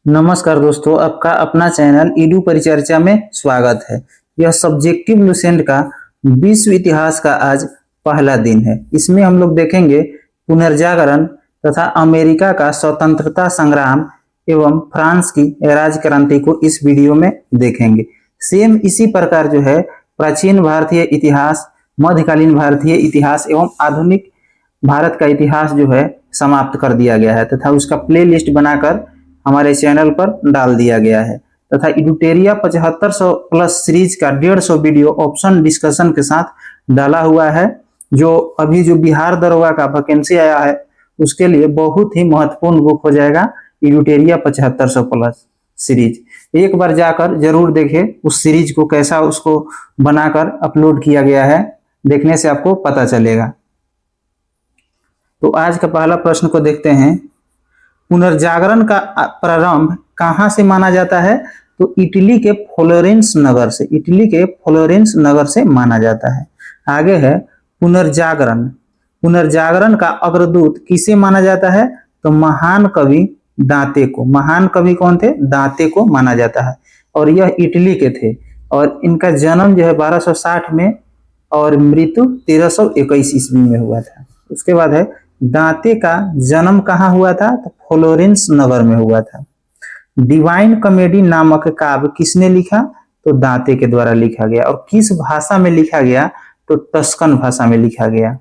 नमस्कार दोस्तों, आपका अपना चैनल ईडू परिचर्चा में स्वागत है। यह सब्जेक्टिव लुसेंट का विश्व इतिहास का आज पहला दिन है। इसमें हम लोग देखेंगे पुनर्जागरण तथा अमेरिका का स्वतंत्रता संग्राम एवं फ्रांस की राज्य क्रांति को इस वीडियो में देखेंगे। सेम इसी प्रकार जो है प्राचीन भारतीय इतिहास, मध्यकालीन भारतीय इतिहास एवं आधुनिक भारत का इतिहास जो है समाप्त कर दिया गया है तथा उसका प्लेलिस्ट बनाकर हमारे चैनल पर डाल दिया गया है तथा इडुटेरिया 7500 प्लस सीरीज का 150 वीडियो ऑप्शन डिस्कशन के साथ डाला हुआ है, जो अभी जो बिहार दरोगा का वैकेंसी आया है उसके लिए बहुत ही महत्वपूर्ण बुक हो जाएगा। इडुटेरिया 7500 प्लस सीरीज एक बार जाकर जरूर देखें उस सीरीज को, कैसा उसको बनाकर अपलोड किया गया है, देखने से आपको पता चलेगा। तो आज का पहला प्रश्न को देखते हैं। पुनर्जागरण का प्रारंभ कहां से माना जाता है? तो इटली के फ्लोरेंस नगर से, इटली के फ्लोरेंस नगर से माना जाता है। आगे है पुनर्जागरण। पुनर्जागरण का अग्रदूत किसे माना जाता है? तो महान कवि दांते को। महान कवि कौन थे? दांते को माना जाता है और यह इटली के थे और इनका जन्म जो है 1260 में और मृत्यु 1321 ईस्वी में हुआ था। उसके बाद है दांते का जन्म कहाँ हुआ था? तो फ्लोरेंस नगर में हुआ था। डिवाइन कॉमेडी नामक काव्य किसने लिखा? तो दांते के द्वारा लिखा गया। और किस भाषा में लिखा गया? तो टस्कन भाषा में लिखा गया।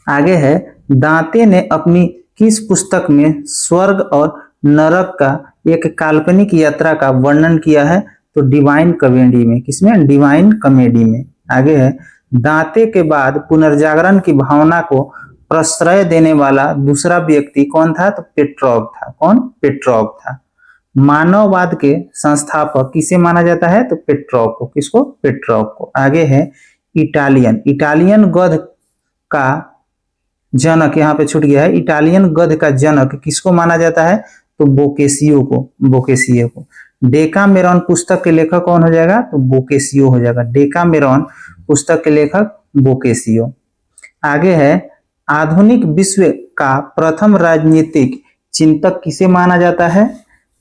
आगे है दांते ने अपनी किस पुस्तक में स्वर्ग और नरक का एक काल्पनिक यात्रा का वर्णन किया है? तो डिवाइन कॉमेडी में। किसमें? डिवाइन कॉमेडी में। आगे है दांते के बाद पुनर्जागरण की भावना को प्रश्रय देने वाला दूसरा व्यक्ति कौन था? तो पेट्रोव था। कौन? पेट्रोव था। मानववाद के संस्थापक किसे माना जाता है? तो पेट्रोव को। किसको? पेट्रोव को। आगे है इटालियन। इटालियन गद्य का जनक यहाँ पे छूट गया है। इटालियन गद्य का जनक किसको माना जाता है? तो बोकेसियो को। बोकेसियो को। डेकामेरॉन पुस्तक के लेखक कौन हो जाएगा? तो बोकेसियो हो जाएगा। डेकामेरॉन पुस्तक के लेखक बोकेसियो। आगे है आधुनिक विश्व का प्रथम राजनीतिक चिंतक किसे माना जाता है?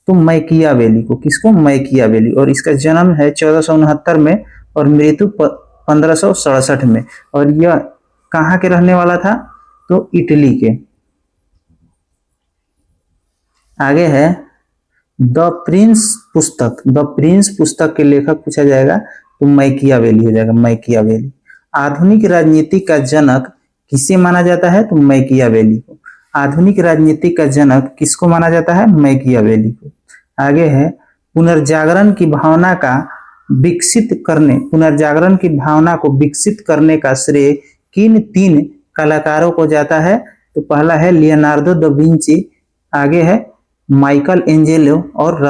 तो मैकियावेली को। किसको? मैकियावेली। और इसका जन्म है 1469 में और मृत्यु 1567 में। और यह कहाँ के रहने वाला था? तो इटली के। आगे है द प्रिंस पुस्तक। द प्रिंस पुस्तक के लेखक पूछा जाएगा तो मैकियावेली हो जाएगा। मैकियावेली। आधुनिक राजनीति का जनक किसे माना जाता है? तो मैकियावेली को। आधुनिक राजनीति का जनक किसको माना जाता है? मैकियावेली को। आगे है पुनर्जागरण की भावना का विकसित करने, पुनर्जागरण की भावना को विकसित करने का श्रेय किन तीन कलाकारों को जाता है? तो पहला है लियोनार्डो दा विंची, आगे है माइकल एंजेलो और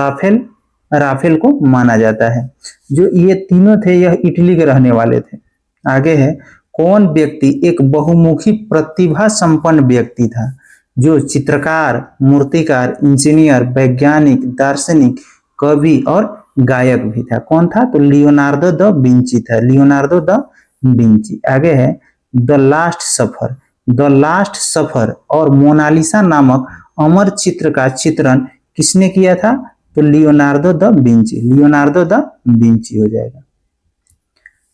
राफेल को माना जाता है। जो ये तीनों थे यह इटली के रहने वाले थे। आगे है कौन व्यक्ति एक बहुमुखी प्रतिभा संपन्न व्यक्ति था, जो चित्रकार, मूर्तिकार, इंजीनियर, वैज्ञानिक, दार्शनिक, कवि और गायक भी था? कौन था? तो लियोनार्डो दा विंची था। Leonardo da Vinci. आगे है the last supper. The last supper और मोनालिसा नामक अमर चित्र का चित्रण किसने किया था? तो Leonardo da Vinci. Leonardo da Vinci हो जाएगा।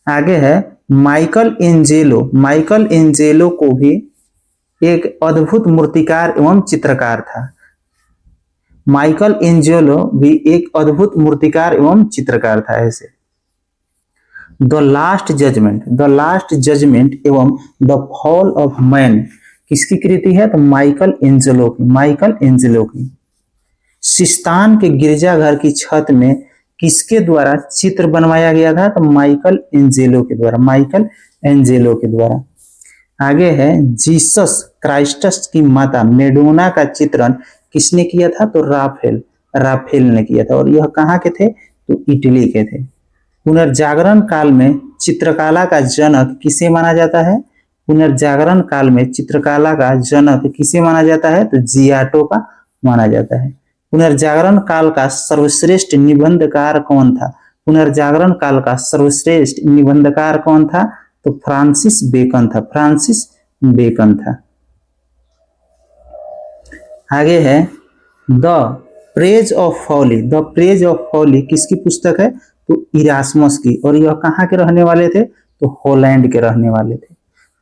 आगे है माइकल एंजेलो। माइकल एंजेलो को भी एक अद्भुत मूर्तिकार एवं चित्रकार था। माइकल एंजेलो भी एक अद्भुत मूर्तिकार एवं चित्रकार था। ऐसे the last judgment, the last judgment एवं द फॉल ऑफ मैन किसकी कृति है? तो माइकल एंजेलो की। माइकल एंजेलो की। सिस्तान के गिरजाघर की छत में किसके द्वारा चित्र बनवाया गया था? तो माइकल एंजेलो के द्वारा। माइकल एंजेलो के द्वारा। आगे है जीसस क्राइस्टस की माता मेडोना का चित्रण किसने किया था? तो राफेल ने किया था। और यह कहाँ के थे? तो इटली के थे। पुनर्जागरण काल में चित्रकला का जनक किसे माना जाता है? पुनर्जागरण काल में चित्रकला का जनक किसे माना जाता है? तो जियाटो का माना जाता है। पुनर्जागरण काल का सर्वश्रेष्ठ निबंधकार कौन था? पुनर्जागरण काल का सर्वश्रेष्ठ निबंधकार कौन था? तो फ्रांसिस बेकन था। फ्रांसिस बेकन था। आगे है the praise of folly, the praise of folly किसकी पुस्तक है? तो इरास्मस की। और यह कहाँ के रहने वाले थे? तो हॉलैंड के रहने वाले थे।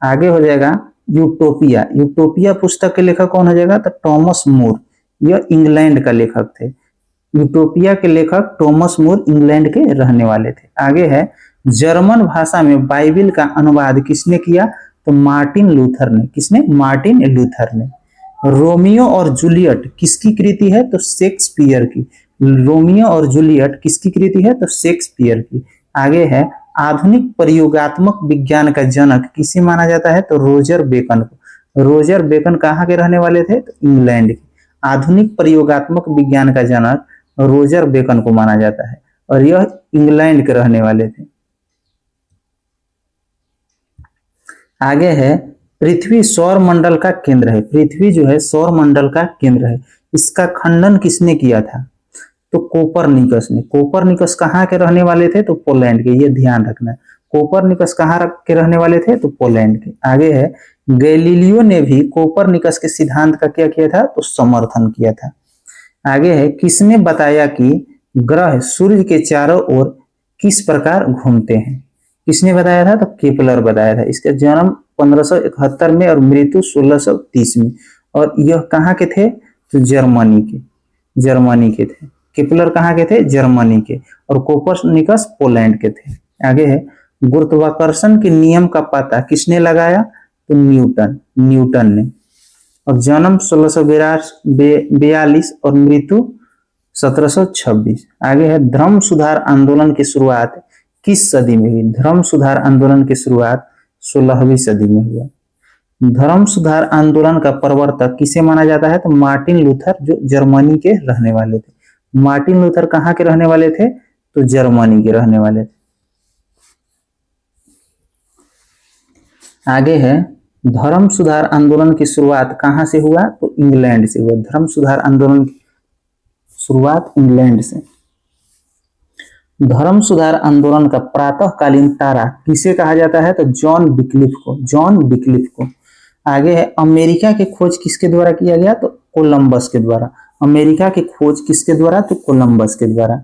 आगे हो जाएगा यूटोपिया। यूटोपिया पुस्तक के लेखक कौन हो जाएगा? तो टॉमस मोर, यह इंग्लैंड का लेखक थे। यूटोपिया के लेखक टॉमस मोर इंग्लैंड के रहने वाले थे। आगे है जर्मन भाषा में बाइबिल का अनुवाद किसने किया? तो मार्टिन लूथर ने। किसने? मार्टिन लूथर ने। रोमियो और जूलियट किसकी कृति है? तो शेक्सपियर की। रोमियो और जूलियट किसकी कृति है? तो शेक्सपियर की। आगे है आधुनिक प्रयोगात्मक विज्ञान का जनक किसे माना जाता है? तो रोजर बेकन को। रोजर बेकन कहाँ के रहने वाले थे? तो इंग्लैंड के। आधुनिक प्रयोगात्मक विज्ञान का जनक रोजर बेकन को माना जाता है और यह इंग्लैंड के रहने वाले थे। आगे है पृथ्वी सौर मंडल का केंद्र है। पृथ्वी जो है सौर मंडल का केंद्र है। इसका खंडन किसने किया था? तो कोपरनिकस ने। कोपरनिकस कहाँ के रहने वाले थे? तो पोलैंड के। ये ध्यान रखना। कोपरनिकस कहाँ के रहने वाले थे? तो पोलैंड के। आगे है गैलीलियो ने भी कोपरनिकस के सिद्धांत का क्या किया था? तो समर्थन किया था। आगे है किसने बताया कि ग्रह सूर्य के चारों ओर किस प्रकार घूमते हैं? किसने बताया था? तो केपलर बताया था। इसका जन्म 1571 में और मृत्यु 1630 में। और यह कहाँ के थे? तो जर्मनी के। जर्मनी के थे। केपलर कहाँ के थे? जर्मनी के। और कोपरनिकस पोलैंड के थे। आगे है गुरुत्वाकर्षण के नियम का पता किसने लगाया? तो न्यूटन। न्यूटन ने। और जन्म 1642 और मृत्यु 1726। आगे है धर्म सुधार आंदोलन की शुरुआत किस सदी में हुई? धर्म सुधार आंदोलन की शुरुआत 16वीं सदी में हुआ। धर्म सुधार आंदोलन का प्रवर्तक किसे माना जाता है? तो मार्टिन लूथर, जो जर्मनी के रहने वाले थे। मार्टिन लूथर कहाँ के रहने वाले थे? तो जर्मनी के रहने वाले थे। आगे है धर्म सुधार आंदोलन की शुरुआत कहाँ से हुआ? तो इंग्लैंड से हुआ। धर्म सुधार आंदोलन की शुरुआत इंग्लैंड से। धर्म सुधार आंदोलन का प्रातःकालीन तारा किसे कहा जाता है? तो जॉन विक्लिफ को। जॉन विक्लिफ को। आगे है अमेरिका की खोज किसके द्वारा किया गया? तो कोलंबस के द्वारा। अमेरिका की खोज किसके द्वारा? तो कोलंबस के द्वारा।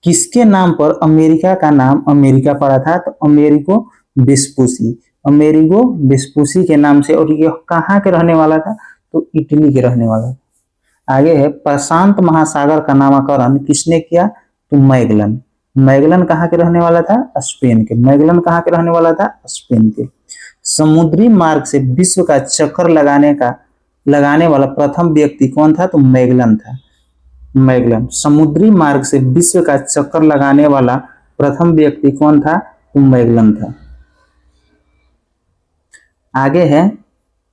किसके नाम पर अमेरिका का नाम अमेरिका पड़ा था? तो अमेरिगो वेस्पुसी। अमेरिगो वेस्पुसी के नाम से। और यह कहाँ के रहने वाला था? तो इटली के रहने वाला था। आगे है प्रशांत महासागर का नामकरण किसने किया? तो मैगलन। मैगलन कहाँ के रहने वाला था? स्पेन के। मैगलन कहाँ के रहने वाला था? स्पेन के। समुद्री मार्ग से विश्व का चक्कर लगाने वाला प्रथम व्यक्ति कौन था? तो मैगलन था। मैगलन। समुद्री मार्ग से विश्व का चक्कर लगाने वाला प्रथम व्यक्ति कौन था? तो मैगलन था। आगे है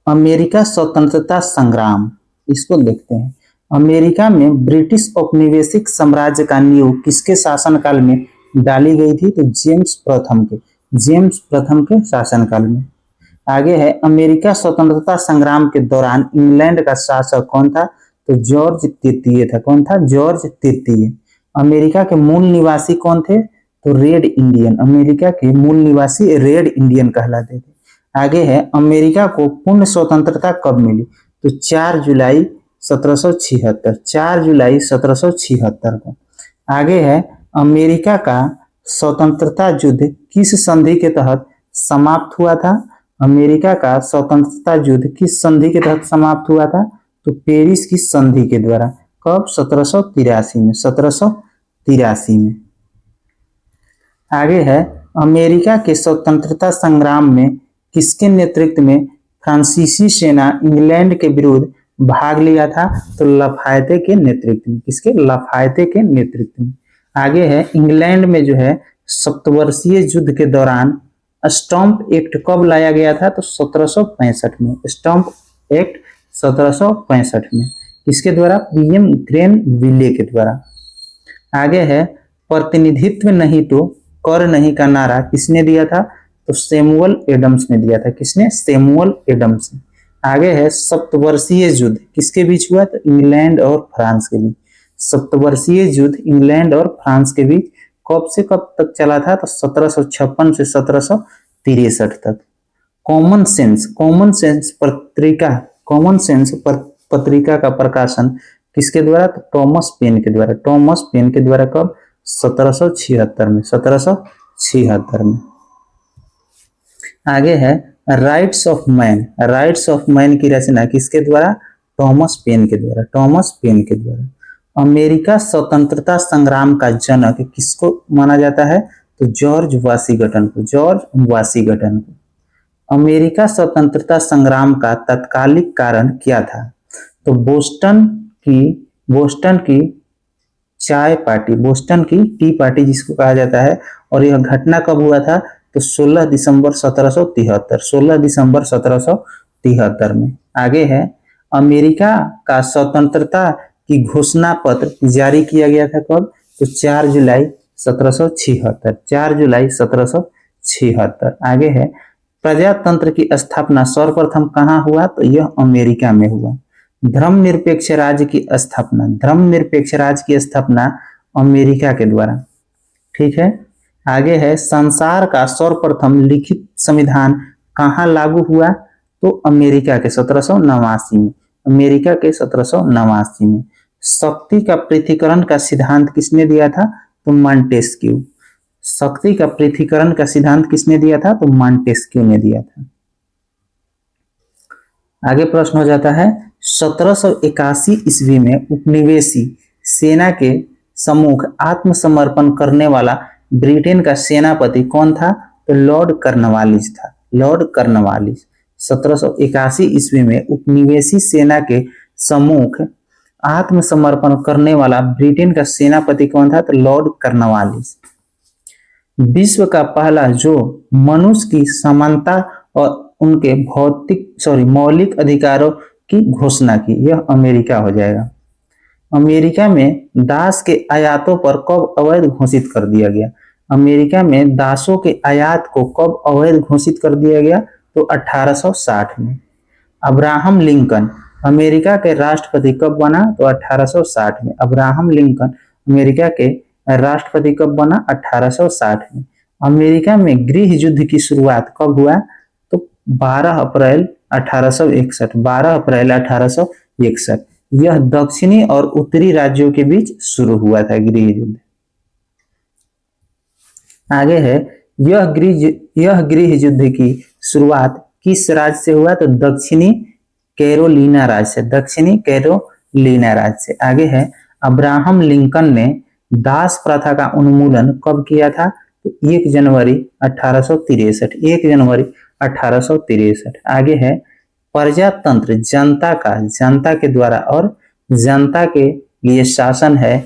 अमेरिका स्वतंत्रता संग्राम। इसको देखते हैं। अमेरिका में ब्रिटिश औपनिवेशिक साम्राज्य का नींव किसके शासनकाल में डाली गई थी? तो जेम्स प्रथम के। जेम्स प्रथम के शासनकाल में। आगे है अमेरिका स्वतंत्रता संग्राम के दौरान इंग्लैंड का शासक कौन था? तो जॉर्ज तृतीय था। कौन था? जॉर्ज तृतीय। अमेरिका के मूल निवासी कौन थे? तो रेड इंडियन। अमेरिका के मूल निवासी रेड इंडियन कहलाते थे। आगे है अमेरिका को पूर्ण स्वतंत्रता कब मिली? तो 4 जुलाई 1776। 4 जुलाई 1776 को। आगे है अमेरिका का स्वतंत्रता युद्ध किस संधि के तहत समाप्त हुआ था? अमेरिका का स्वतंत्रता युद्ध किस संधि के तहत समाप्त हुआ था? तो पेरिस की संधि के द्वारा। कब? 1783 में। 1783 में। आगे है अमेरिका के स्वतंत्रता संग्राम में किसके नेतृत्व में फ्रांसीसी सेना इंग्लैंड के विरुद्ध भाग लिया था? तो लफायते के नेतृत्व में। किसके? लफायते के नेतृत्व में। आगे है इंग्लैंड में जो है सप्तवर्षीय युद्ध के दौरान स्टम्प एक्ट कब लाया गया था? तो 1765 में। स्टम्प एक्ट 1765 में। किसके द्वारा? विलियम ग्रेनविले के द्वारा। आगे है प्रतिनिधित्व नहीं तो कर नहीं का नारा किसने दिया था? तो सैमुअल एडम्स ने दिया था। किसने? सैमुअल एडम्स ने। आगे है सप्तवर्षीय युद्ध किसके बीच हुआ? तो इंग्लैंड और फ्रांस के बीच। सप्तवर्षीय युद्ध इंग्लैंड और फ्रांस के बीच कब से कब तक चला था? तो 1756 से 1763 तक। कॉमन सेंस पत्रिका का प्रकाशन किसके द्वारा? तो टॉमस पेन के द्वारा। टॉमस पेन के द्वारा कब? 1776 में। 1776 में। आगे है rights of man. Rights of man की रचना किसके द्वारा? टॉमस पेन के द्वारा। टॉमस पेन के द्वारा। अमेरिका स्वतंत्रता संग्राम का जनक किसको माना जाता है? तो जॉर्ज वाशिंगटन को। जॉर्ज वाशिंगटन को। अमेरिका स्वतंत्रता संग्राम का तत्कालिक कारण क्या था? तो बोस्टन की चाय पार्टी, बोस्टन की टी पार्टी जिसको कहा जाता है। और यह घटना कब हुआ था? तो 16 दिसंबर 1773। 16 दिसंबर 1773 में। आगे है अमेरिका का स्वतंत्रता की घोषणा पत्र जारी किया गया था कब? तो 4 जुलाई 1776। 4 जुलाई 1776। आगे है प्रजातंत्र की स्थापना सर्वप्रथम कहाँ हुआ? तो यह अमेरिका में हुआ। धर्मनिरपेक्ष राज्य की स्थापना, धर्मनिरपेक्ष राज्य की स्थापना अमेरिका के द्वारा। ठीक है। आगे है संसार का सर्वप्रथम लिखित संविधान कहाँ लागू हुआ? तो अमेरिका के 1789 में। अमेरिका के 1789 में। शक्ति का पृथक्करण का सिद्धांत किसने दिया था? तो मॉन्टेस्क्यू। शक्ति का पृथक्करण का सिद्धांत किसने दिया था? तो मॉन्टेस्क्यू ने दिया था। आगे प्रश्न हो जाता है 1781 ईस्वी में उपनिवेशी सेना के सम्मुख आत्मसमर्पण करने वाला ब्रिटेन का सेनापति कौन था? तो लॉर्ड कर्नवालिस था। Lord Cornwallis. 1781 ईस्वी में उपनिवेशी सेना के सम्मुख आत्मसमर्पण करने वाला ब्रिटेन का सेनापति कौन था? तो लॉर्ड कर्नवालिस। विश्व का पहला जो मनुष्य की समानता और उनके मौलिक अधिकारों की घोषणा की, यह अमेरिका हो जाएगा। अमेरिका में दास के आयातों पर कब अवैध घोषित कर दिया गया? अमेरिका में दासों के आयात को कब अवैध घोषित कर दिया गया? तो 1860 में। अब्राहम लिंकन अमेरिका के राष्ट्रपति कब बना? तो 1860 में। अब्राहम लिंकन अमेरिका के राष्ट्रपति कब बना? 1860 में। अमेरिका में गृह युद्ध की शुरुआत कब हुआ? तो 12 अप्रैल 1861। 12 अप्रैल 1861। यह दक्षिणी और उत्तरी राज्यों के बीच शुरू हुआ था गृह युद्ध। आगे है यह गृह युद्ध की शुरुआत किस राज्य से हुआ? तो दक्षिणी कैरोलिना राज्य से। दक्षिणी कैरोलिना राज्य से। आगे है अब्राहम लिंकन ने दास प्रथा का उन्मूलन कब किया था? तो 1 जनवरी 1863। 1 जनवरी 1863। आगे है प्रजातंत्र जनता के द्वारा और जनता के लिए शासन है।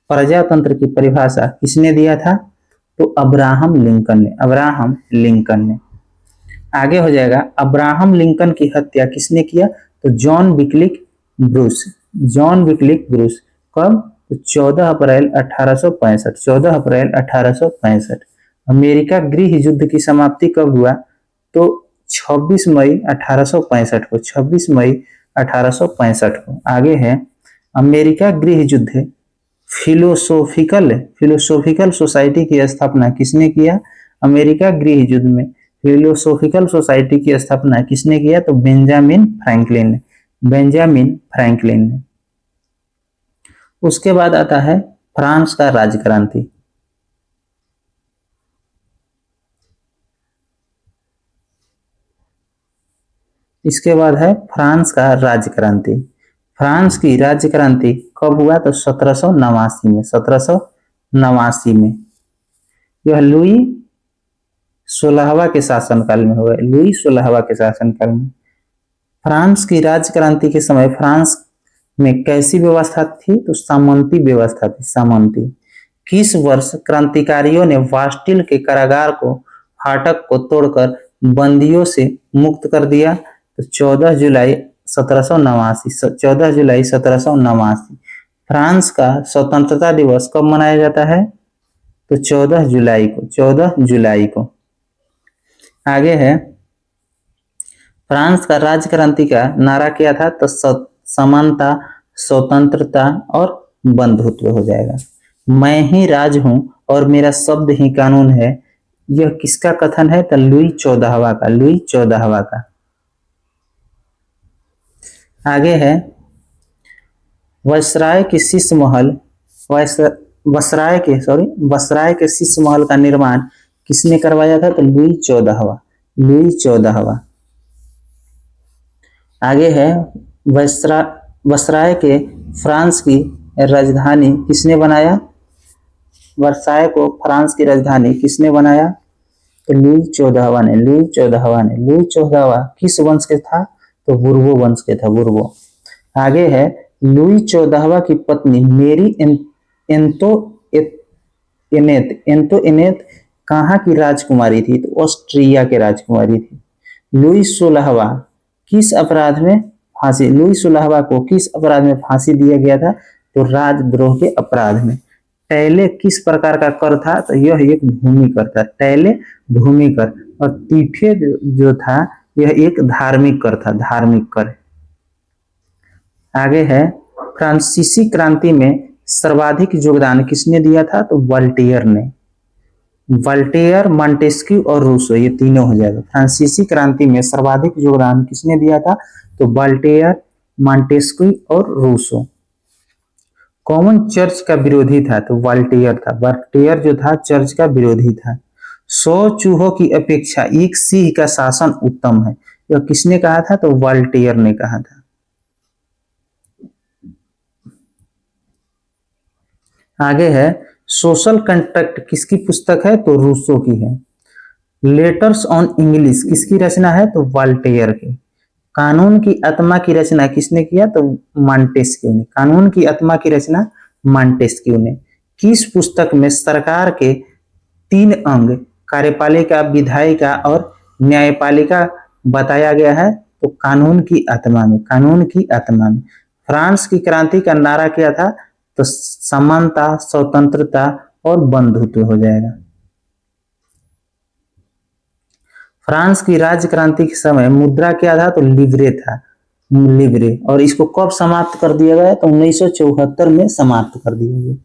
प्रजातंत्र की परिभाषा किसने दिया था? तो अब्राहम लिंकन ने। अब्राहम लिंकन ने। आगे हो जाएगा अब्राहम लिंकन की हत्या किसने किया? तो John Wycliffe Bruce. John Wycliffe Bruce. कब? तो 14 अप्रैल 1865। 14 अप्रैल 1865। अमेरिका गृह युद्ध की समाप्ति कब हुआ? तो 26 मई 1865 को। 26 मई 1865 को। आगे है अमेरिका गृह युद्ध फिलोसोफिकल सोसाइटी की स्थापना किसने किया? अमेरिका गृह युद्ध में फिलोसोफिकल सोसाइटी की स्थापना किसने किया? तो बेंजामिन फ्रैंकलिन ने। बेंजामिन फ्रैंकलिन ने। उसके बाद आता है फ्रांस का राजक्रांति। इसके बाद है फ्रांस का राजक्रांति। फ्रांस की राज्यक्रांति कब हुआ? तो 1789 में। 1789 में। यह लुई 16वां के शासनकाल में हुआ। लुई 16वां के शासनकाल में। फ्रांस की राज्यक्रांति के समय फ्रांस में कैसी व्यवस्था थी? तो सामंती व्यवस्था थी। सामंती। किस वर्ष क्रांतिकारियों ने वास्टिल के कारागार को फाटक को तोड़कर बंदियों से मुक्त कर दिया? तो 14 जुलाई 1789। 14 जुलाई 1789। फ्रांस का स्वतंत्रता दिवस कब मनाया जाता है? तो 14 जुलाई को। 14 जुलाई को। आगे है फ्रांस का राज्यक्रांति का नारा क्या था? तो समानता, स्वतंत्रता और बंधुत्व हो जाएगा। मैं ही राज हूं और मेरा शब्द ही कानून है, यह किसका कथन है? तो लुई 14वां का। लुई 14वां का। आगे है वसराय के शीश महल वसराय के शीश महल का निर्माण किसने करवाया था? तो लुई 14वां। आगे है वसराय के फ्रांस की राजधानी किसने बनाया? वर्साय को फ्रांस की राजधानी किसने बनाया? तो लुई 14वां ने। लुई 14वां किस वंश के था? तो बुर्बो वंश के था, बुर्बो। आगे है लुई 14वां की पत्नी मेरी एंतोइनेत कहाँ की राजकुमारी थी? तो ऑस्ट्रिया के राजकुमारी थी। लुई 16वां किस अपराध में फांसी को किस अपराध में फांसी दिया गया था? तो राजद्रोह के अपराध में। टैले किस प्रकार का कर था? तो यह एक भूमि कर था, टैले भूमि कर। और तीफे जो था यह एक धार्मिक कर था, धार्मिक कर। आगे है फ्रांसीसी क्रांति में सर्वाधिक योगदान किसने दिया था? तो वोल्टेयर ने। वोल्टेयर, मॉन्टेस्क्यू और रूसो, ये तीनों हो जाएगा। फ्रांसीसी क्रांति में सर्वाधिक योगदान किसने दिया था? तो वोल्टेयर, मॉन्टेस्क्यू और रूसो। कॉमन चर्च का विरोधी था? तो वोल्टेयर था। वोल्टेयर जो था चर्च का विरोधी था। 100 चूहों की अपेक्षा एक सिंह का शासन उत्तम है, यह किसने कहा था? तो वोल्टेयर ने कहा था। आगे है सोशल कंट्रैक्ट किसकी पुस्तक है? तो रूसो की है। लेटर्स ऑन इंग्लिश किसकी रचना है? तो वोल्टेयर की। कानून की आत्मा की रचना किसने किया? तो मॉन्टेस्क्यू ने। कानून की आत्मा की रचना मॉन्टेस्क्यू ने। किस पुस्तक में सरकार के 3 अंग कार्यपालिका, विधायिका और न्यायपालिका बताया गया है? तो कानून की आत्मा में। कानून की आत्मा में। फ्रांस की क्रांति का नारा क्या था? तो समानता, स्वतंत्रता और बंधुत्व हो जाएगा। फ्रांस की राज्य क्रांति के समय मुद्रा क्या था? तो लिब्रे था, लिब्रे। और इसको कब समाप्त कर दिया गया? तो 1974 में समाप्त कर दिया गया।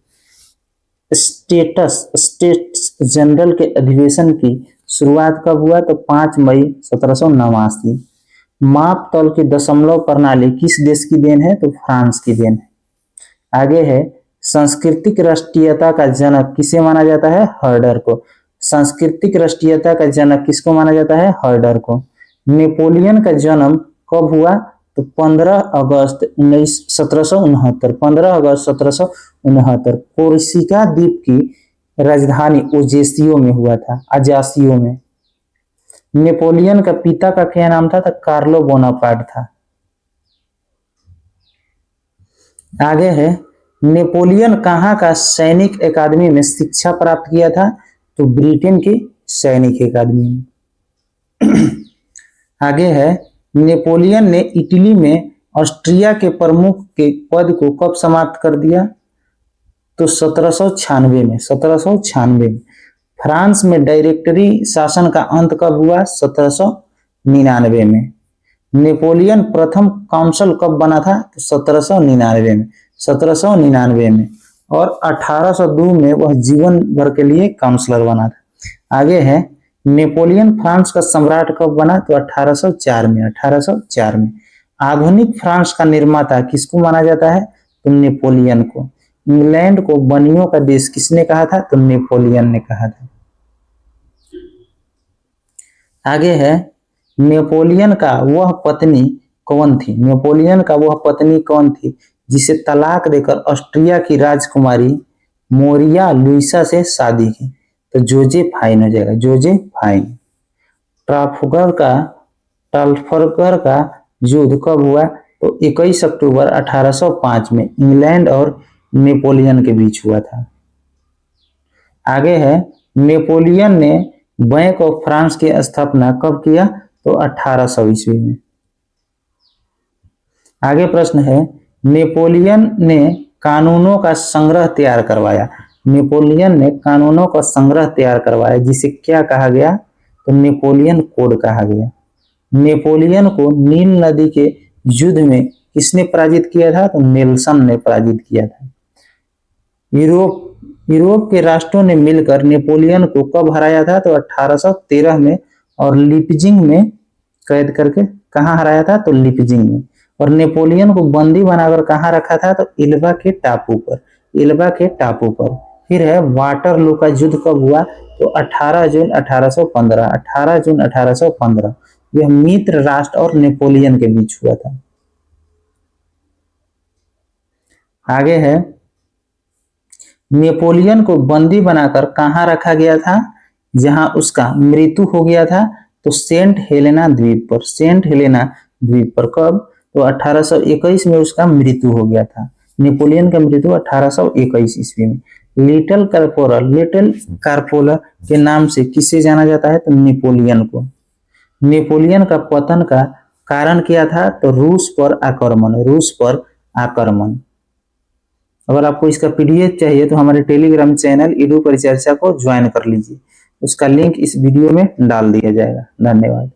स्टेट्स जनरल के अधिवेशन की शुरुआत कब हुआ? तो 5 मई 1789। माप तौल की दशमलव प्रणाली किस देश की देन है? तो फ्रांस की देन है। आगे है सांस्कृतिक राष्ट्रीयता का जनक किसे माना जाता है? हर्डर को। सांस्कृतिक राष्ट्रीयता का जनक किसको माना जाता है? हर्डर को। नेपोलियन का जन्म कब हुआ? तो 15 अगस्त 1769। 15 अगस्त 1769 कोर्सिका द्वीप की राजधानी ओजेसियो में हुआ था, अजासियो में। नेपोलियन का पिता का क्या नाम था? तो कार्लो बोनापार्ट था। आगे है नेपोलियन कहाँ का सैनिक अकादमी में शिक्षा प्राप्त किया था? तो ब्रिटेन की सैनिक अकादमी में। आगे है नेपोलियन ने इटली में ऑस्ट्रिया के प्रमुख के पद को कब समाप्त कर दिया? तो 1796 में। 1796 में। फ्रांस में डायरेक्टरी शासन का अंत कब हुआ? 1799 में। नेपोलियन प्रथम काउंसिल कब बना था? तो 1799 में। 1799 में। और 1802 में वह जीवन भर के लिए काउंसलर बना था। आगे है नेपोलियन फ्रांस का सम्राट कब बना? तो 1804 में। 1804 में। आधुनिक फ्रांस का निर्माता किसको माना जाता है? तो नेपोलियन को। इंग्लैंड को बनियों का देश किसने कहा था? तो नेपोलियन ने कहा था। आगे है नेपोलियन का वह पत्नी कौन थी? नेपोलियन का वह पत्नी कौन थी जिसे तलाक देकर ऑस्ट्रिया की राजकुमारी मोरिया लुइसा से शादी की? तो जोजेफाइन हो जाएगा, जोजेफाइन। ट्राफल्गर का युद्ध कब हुआ? तो 21 अक्टूबर 1805 में इंग्लैंड और नेपोलियन के बीच हुआ था। आगे है नेपोलियन ने बैंक ऑफ फ्रांस की स्थापना कब किया? तो 1800 ईस्वी में। आगे प्रश्न है नेपोलियन ने कानूनों का संग्रह तैयार करवाया। नेपोलियन ने कानूनों का संग्रह तैयार करवाया जिसे क्या कहा गया? तो नेपोलियन कोड कहा गया। नेपोलियन को नील नदी के युद्ध में किसने पराजित किया था? तो नेल्सन ने पराजित किया था। यूरोप के राष्ट्रों ने मिलकर नेपोलियन को कब हराया था? तो 1813 में। और लिपजिंग में कैद करके। कहाँ हराया था? तो लिपजिंग में। और नेपोलियन को बंदी बनाकर कहाँ रखा था, तो इल्वा के टापू पर, इल्वा के टापू पर। फिर है वाटरलू का युद्ध कब हुआ, तो 18 जून 1815, 18 जून 1815। यह मित्र राष्ट्र और नेपोलियन के बीच हुआ था। आगे है, नेपोलियन को बंदी बनाकर कहाँ रखा गया था, जहां उसका मृत्यु हो गया था, तो सेंट हेलेना द्वीप पर, सेंट हेलेना द्वीप पर। कब, तो 1821 में उसका मृत्यु हो गया था। नेपोलियन का मृत्यु 1821 ईस्वी में। लिटिल कार्पोरल, लिटिल कार्पोरल के नाम से किसे जाना जाता है, तो नेपोलियन को। नेपोलियन का पतन का कारण क्या था, तो रूस पर आक्रमण, रूस पर आक्रमण। अगर आपको इसका पीडीएफ चाहिए तो हमारे टेलीग्राम चैनल इडू परिचर्चा को ज्वाइन कर लीजिए, उसका लिंक इस वीडियो में डाल दिया जाएगा। धन्यवाद।